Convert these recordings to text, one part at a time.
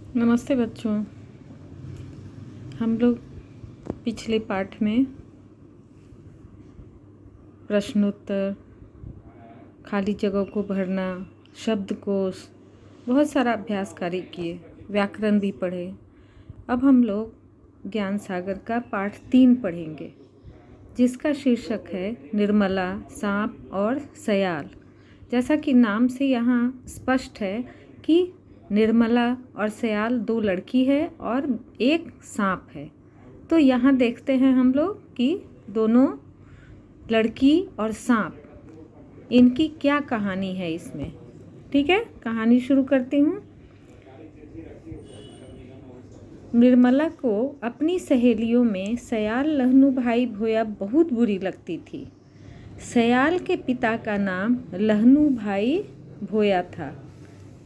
नमस्ते बच्चों। हम लोग पिछले पाठ में प्रश्नोत्तर, खाली जगहों को भरना, शब्दकोश, बहुत सारा अभ्यास कार्य किए, व्याकरण भी पढ़े। अब हम लोग ज्ञान सागर का पाठ 3 पढ़ेंगे, जिसका शीर्षक है निर्मला, सांप और सयाल। जैसा कि नाम से यहाँ स्पष्ट है कि निर्मला और सयाल 2 लड़की है और एक सांप है। तो यहाँ देखते हैं हम लोग कि दोनों लड़की और सांप, इनकी क्या कहानी है इसमें। ठीक है, कहानी शुरू करती हूँ। निर्मला को अपनी सहेलियों में सयाल लहनू भाई भोया बहुत बुरी लगती थी। सयाल के पिता का नाम लहनू भाई भोया था।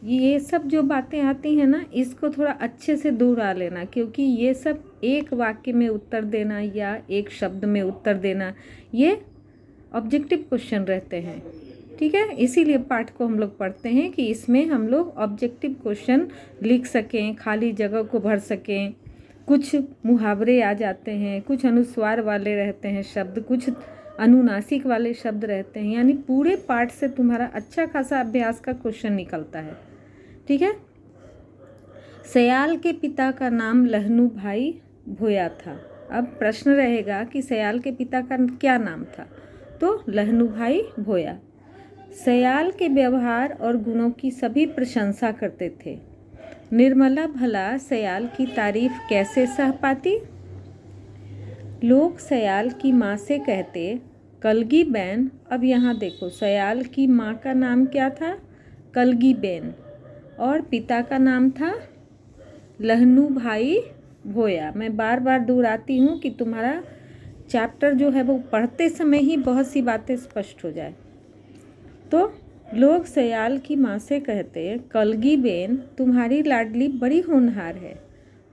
ये सब जो बातें आती हैं ना, इसको थोड़ा अच्छे से दोहरा लेना, क्योंकि ये सब एक वाक्य में उत्तर देना या एक शब्द में उत्तर देना, ये ऑब्जेक्टिव क्वेश्चन रहते हैं। ठीक है, इसीलिए पाठ को हम लोग पढ़ते हैं कि इसमें हम लोग ऑब्जेक्टिव क्वेश्चन लिख सकें, खाली जगह को भर सकें। कुछ मुहावरे आ जाते हैं, कुछ अनुस्वार वाले रहते हैं शब्द, कुछ अनुनासिक वाले शब्द रहते हैं। यानी पूरे पाठ से तुम्हारा अच्छा खासा अभ्यास का क्वेश्चन निकलता है। ठीक है। सयाल के पिता का नाम लहनू भाई भोया था। अब प्रश्न रहेगा कि सयाल के पिता का क्या नाम था, तो लहनू भाई भोया। सयाल के व्यवहार और गुणों की सभी प्रशंसा करते थे। निर्मला भला सयाल की तारीफ कैसे सह पाती। लोग सयाल की माँ से कहते, कलगी बैन। अब यहाँ देखो, सयाल की माँ का नाम क्या था? कलगी बैन, और पिता का नाम था लहनू भाई भोया। मैं बार बार दोहराती हूँ कि तुम्हारा चैप्टर जो है वो पढ़ते समय ही बहुत सी बातें स्पष्ट हो जाए। तो लोग सयाल की माँ से कहते, कलगी बेन तुम्हारी लाडली बड़ी होनहार है,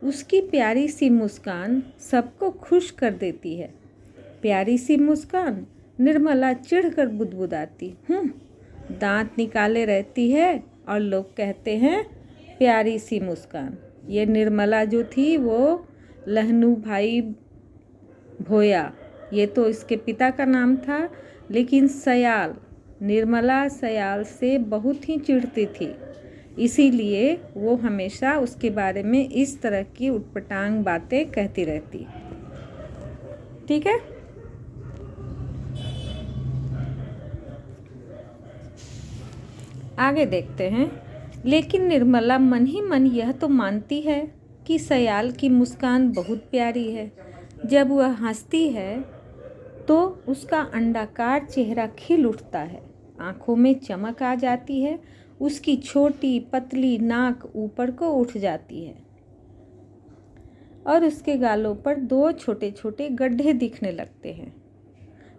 उसकी प्यारी सी मुस्कान सबको खुश कर देती है। प्यारी सी मुस्कान? निर्मला चिढ़कर बुदबुदाती, दांत निकाले रहती है और लोग कहते हैं प्यारी सी मुस्कान। ये निर्मला जो थी वो लहनू भाई भोया, ये तो इसके पिता का नाम था। लेकिन सयाल, निर्मला सयाल से बहुत ही चिढ़ती थी, इसीलिए वो हमेशा उसके बारे में इस तरह की उटपटांग बातें कहती रहती। ठीक है। आगे देखते हैं। लेकिन निर्मला मन ही मन यह तो मानती है कि सयाल की मुस्कान बहुत प्यारी है। जब वह हंसती है तो उसका अंडाकार चेहरा खिल उठता है, आँखों में चमक आ जाती है, उसकी छोटी पतली नाक ऊपर को उठ जाती है और उसके गालों पर 2 छोटे छोटे गड्ढे दिखने लगते हैं।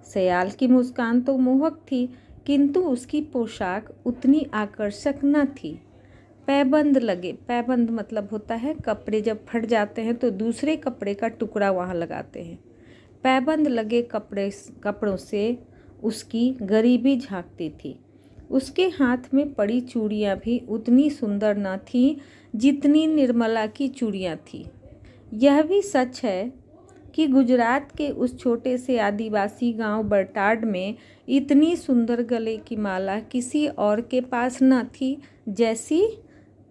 सयाल की मुस्कान तो मोहक थी, किंतु उसकी पोशाक उतनी आकर्षक न थी। पैबंद लगे, पैबंद मतलब होता है कपड़े जब फट जाते हैं तो दूसरे कपड़े का टुकड़ा वहाँ लगाते हैं। पैबंद लगे कपड़ों से उसकी गरीबी झांकती थी। उसके हाथ में पड़ी चूड़ियाँ भी उतनी सुंदर न थीं जितनी निर्मला की चूड़ियाँ थीं। यह भी सच है कि गुजरात के उस छोटे से आदिवासी गांव बरटाड में इतनी सुंदर गले की माला किसी और के पास न थी जैसी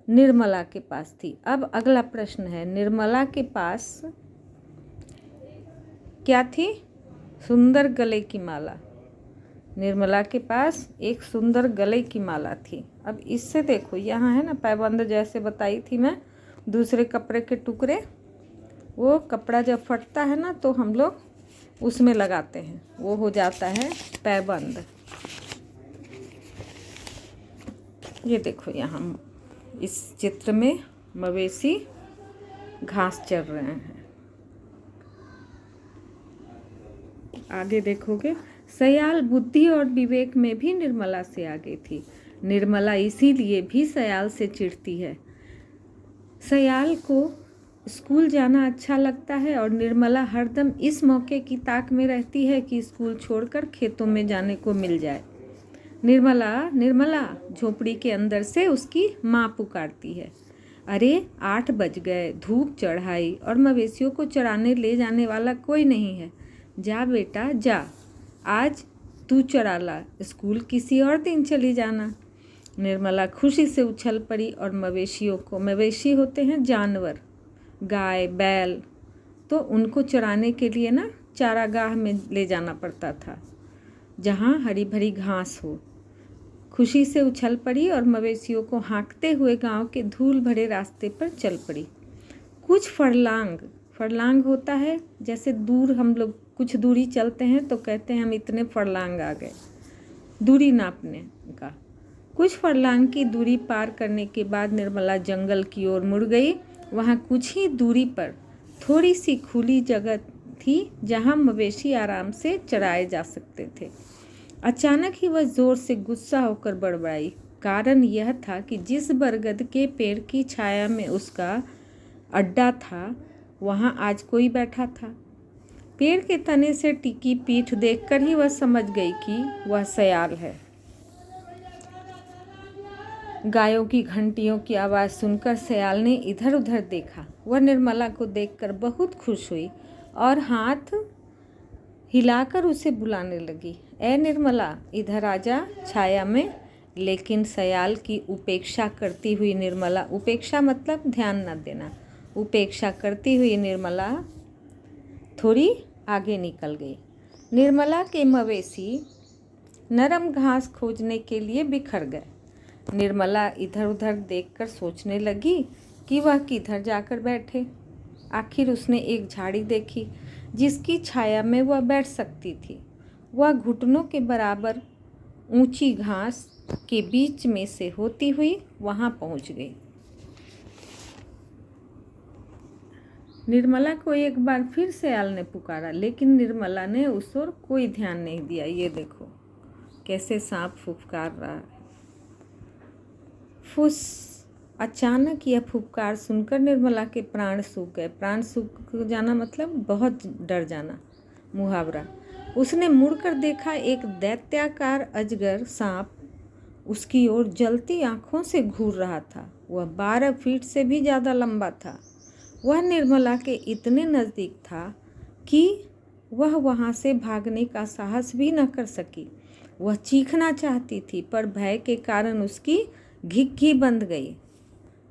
निर्मला के पास थी। अब अगला प्रश्न है, निर्मला के पास क्या थी? सुंदर गले की माला। निर्मला के पास एक सुंदर गले की माला थी। अब इससे देखो, यहाँ है ना पैबंद, जैसे बताई थी मैं, दूसरे कपड़े के टुकड़े, वो कपड़ा जब फटता है ना तो हम लोग उसमें लगाते हैं, वो हो जाता है पैबंद। ये देखो, यहाँ इस चित्र में मवेशी घास चर रहे हैं। आगे देखोगे, सयाल बुद्धि और विवेक में भी निर्मला से आगे थी। निर्मला इसीलिए भी सयाल से चिढ़ती है। सयाल को स्कूल जाना अच्छा लगता है और निर्मला हरदम इस मौके की ताक में रहती है कि स्कूल छोड़कर खेतों में जाने को मिल जाए। निर्मला निर्मला झोपड़ी के अंदर से उसकी माँ पुकारती है। अरे 8 बज गए, धूप चढ़ आई और मवेशियों को चराने ले जाने वाला कोई नहीं है। जा बेटा जा, आज तू चरा ला, स्कूल किसी और दिन चली जाना। निर्मला खुशी से उछल पड़ी और मवेशियों को, मवेशी होते हैं जानवर, गाय बैल, तो उनको चराने के लिए ना चारागाह में ले जाना पड़ता था जहाँ हरी भरी घास हो। खुशी से उछल पड़ी और मवेशियों को हाँकते हुए गांव के धूल भरे रास्ते पर चल पड़ी। कुछ फरलांग होता है जैसे दूर, हम लोग कुछ दूरी चलते हैं तो कहते हैं हम इतने फरलांग आ गए, दूरी नापने का। कुछ फरलांग की दूरी पार करने के बाद निर्मला जंगल की ओर मुड़ गई। वहाँ कुछ ही दूरी पर थोड़ी सी खुली जगह थी जहाँ मवेशी आराम से चराए जा सकते थे। अचानक ही वह जोर से गुस्सा होकर बड़बड़ाई। कारण यह था कि जिस बरगद के पेड़ की छाया में उसका अड्डा था, वहाँ आज कोई बैठा था। पेड़ के तने से टिकी पीठ देखकर ही वह समझ गई कि वह सयाल है। गायों की घंटियों की आवाज़ सुनकर सयाल ने इधर उधर देखा। वह निर्मला को देखकर बहुत खुश हुई और हाथ हिलाकर उसे बुलाने लगी। ए निर्मला, इधर आजा छाया में। लेकिन सयाल की उपेक्षा करती हुई निर्मला, उपेक्षा मतलब ध्यान न देना, उपेक्षा करती हुई निर्मला थोड़ी आगे निकल गई। निर्मला के मवेशी नरम घास खोजने के लिए बिखर गए। निर्मला इधर उधर देखकर सोचने लगी कि वह किधर जाकर बैठे। आखिर उसने एक झाड़ी देखी जिसकी छाया में वह बैठ सकती थी। वह घुटनों के बराबर ऊंची घास के बीच में से होती हुई वहां पहुंच गई। निर्मला को एक बार फिर सयाल ने पुकारा, लेकिन निर्मला ने उस ओर कोई ध्यान नहीं दिया। ये देखो कैसे सांप फुफकार रहा है। फुस! अचानक यह फुफकार सुनकर निर्मला के प्राण सूख गए। प्राण सूख जाना मतलब बहुत डर जाना, मुहावरा। उसने मुड़कर देखा, एक दैत्याकार अजगर सांप उसकी ओर जलती आंखों से घूर रहा था। वह 12 फीट से भी ज़्यादा लंबा था। वह निर्मला के इतने नज़दीक था कि वह वहाँ से भागने का साहस भी न कर सकी। वह चीखना चाहती थी पर भय के कारण उसकी घिघी बंध गई।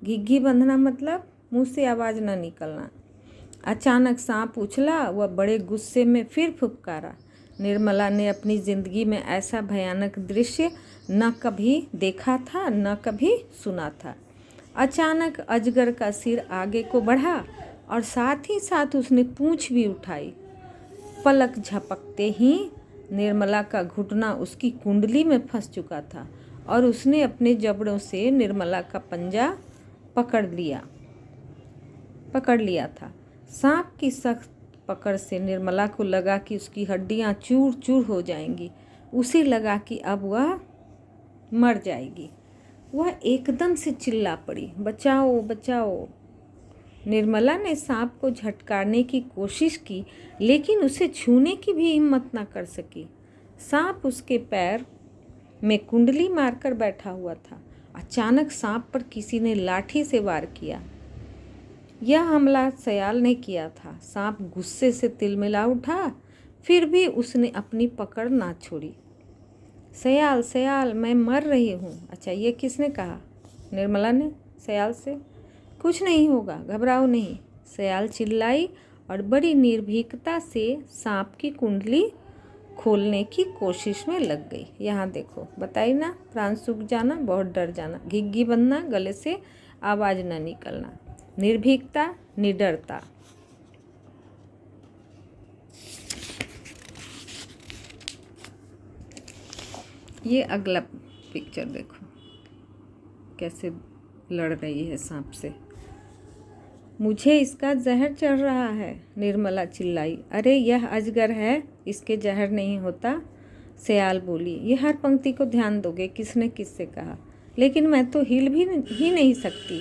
घिघी बंधना मतलब मुंह से आवाज़ न निकलना। अचानक सांप उछला। वह बड़े गुस्से में फिर फुफकारा। निर्मला ने अपनी ज़िंदगी में ऐसा भयानक दृश्य न कभी देखा था, न कभी सुना था। अचानक अजगर का सिर आगे को बढ़ा और साथ ही साथ उसने पूंछ भी उठाई। पलक झपकते ही निर्मला का घुटना उसकी कुंडली में फंस चुका था और उसने अपने जबड़ों से निर्मला का पंजा पकड़ लिया था। सांप की सख्त पकड़ से निर्मला को लगा कि उसकी हड्डियां चूर चूर हो जाएंगी। उसे लगा कि अब वह मर जाएगी। वह एकदम से चिल्ला पड़ी, बचाओ बचाओ। निर्मला ने सांप को झटकारने की कोशिश की, लेकिन उसे छूने की भी हिम्मत न कर सकी। सांप उसके पैर में कुंडली मारकर बैठा हुआ था। अचानक सांप पर किसी ने लाठी से वार किया। यह हमला सयाल ने किया था। सांप गुस्से से तिलमिला उठा, फिर भी उसने अपनी पकड़ ना छोड़ी। सयाल सयाल, मैं मर रही हूँ। अच्छा, ये किसने कहा? निर्मला ने सयाल से। कुछ नहीं होगा, घबराओ नहीं, सयाल चिल्लाई और बड़ी निर्भीकता से सांप की कुंडली खोलने की कोशिश में लग गई। यहाँ देखो, बताई ना, प्राण सूख जाना, बहुत डर जाना, घिघी बनना, गले से आवाज़ न निकलना, निर्भीकता, निडरता। ये अगला पिक्चर देखो कैसे लड़ रही है सांप से। मुझे इसका जहर चढ़ रहा है, निर्मला चिल्लाई। अरे यह अजगर है, इसके जहर नहीं होता, सयाल बोली। ये हर पंक्ति को ध्यान दोगे, किसने किससे कहा। लेकिन मैं तो हिल भी ही नहीं सकती।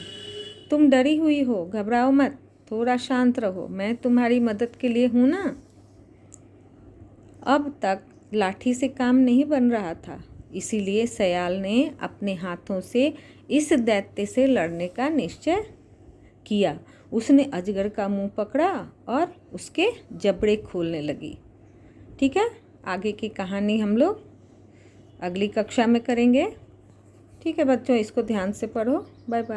तुम डरी हुई हो, घबराओ मत, थोड़ा शांत रहो, मैं तुम्हारी मदद के लिए हूँ ना। अब तक लाठी से काम नहीं बन रहा था, इसीलिए सयाल ने अपने हाथों से इस दैत्य से लड़ने का निश्चय किया। उसने अजगर का मुंह पकड़ा और उसके जबड़े खोलने लगी। ठीक है, आगे की कहानी हम लोग अगली कक्षा में करेंगे। ठीक है बच्चों, इसको ध्यान से पढ़ो। Bye bye.